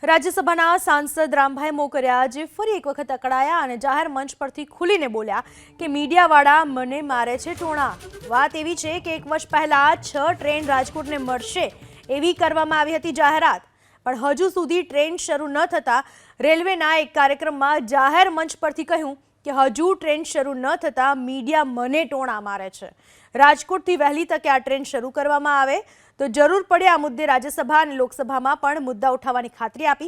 રાજ્યસભાના સાંસદ રામભાઈ મોકરિયા આજે ફરી એક વખત અકળાયા અને જાહેર મંચ પરથી ખુલીને બોલ્યા કે મીડિયાવાળા મને મારે છે ટોણા। વાત એવી છે કે 1 વર્ષ પહેલા 6 ટ્રેન રાજકોટને મળશે એવી કરવામાં આવી હતી જાહેરાત, પણ હજુ સુધી ટ્રેન શરૂ ન થતા રેલવેના એક કાર્યક્રમમાં જાહેર મંચ પરથી કહ્યું કે હજુ ટ્રેન શરૂ ન થતા મીડિયા મને ટોણા મારે છે। રાજકોટથી વહેલી તકે આ ટ્રેન શરૂ કરવામાં આવે તો જરૂર પડે આ મુદ્દે રાજ્યસભા અને લોકસભામાં પણ મુદ્દા ઉઠાવવાની ખાતરી આપી।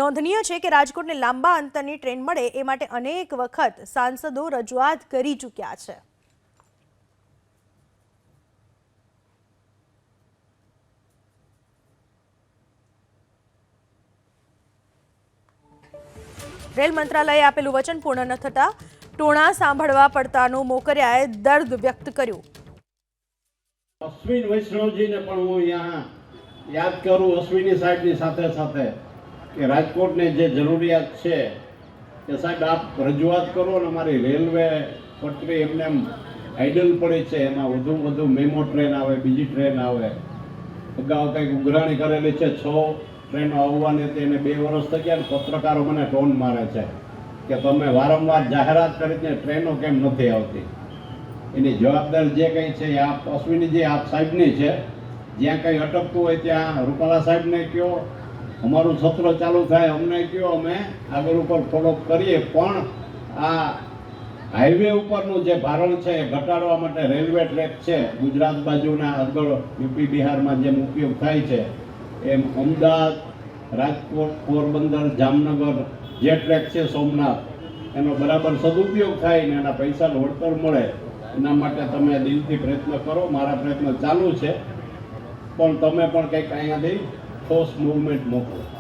નોંધનીય છે કે રાજકોટને લાંબા અંતરની ટ્રેન મળે એ માટે અનેક વખત સાંસદો રજૂઆત કરી ચૂક્યા છે। રેલ મંત્રાલયે આપેલું વચન પૂર્ણ ન થતા ટોણા સાંભળવા પડતાનું મોકરિયાએ દર્દ વ્યક્ત કર્યું। અશ્વિન વૈષ્ણવજીને પણ હું यहाँ યાદ કરું, અશ્વિની સાહેબની સાથે સાથે કે રાજકોટને જે જરૂરિયાત છે કે સાહેબ આપ રજૂઆત કરો ને અમારી રેલવે પટરી એમને એમ આઈડલ પડી છે, એમાં વધુ મેમો ટ્રેન આવે, બીજી ટ્રેન આવે। અગાઉ કંઈક ઉઘરાણી કરેલી છે, 6 ટ્રેનો આવવાની હતી એને 2 વર્ષ થઈ ગયા ને પત્રકારો મને ટોન મારે છે કે તમે વારંવાર જાહેરાત કરીને ટ્રેનો કેમ નથી આવતી। એની જવાબદારી જે કંઈ છે એ આપ અશ્વિનીજી આપ સાહેબની છે। જ્યાં કંઈ અટકતું હોય ત્યાં રૂપાલા સાહેબને કહો, અમારું સત્ર ચાલુ થાય અમને કહો, અમે આગળ ઉપર ફોલોઅપ કરીએ। પણ આ હાઈવે ઉપરનું જે ભારણ છે એ ઘટાડવા માટે રેલવે ટ્રેક છે ગુજરાત બાજુના આગળ યુપી બિહારમાં જેમ ઉપયોગ થાય છે એમ અમદાવાદ, રાજકોટ, પોરબંદર, જામનગર જે ટ્રેક છે સોમનાથ, એનો બરાબર સદુપયોગ થાય ને એના પૈસાનું વળતર મળે એના માટે તમે દિલથી પ્રયત્ન કરો। મારા પ્રયત્ન ચાલુ છે, પણ તમે પણ કંઈક અહીંયાથી ઠોસ મૂવમેન્ટ મોકલો।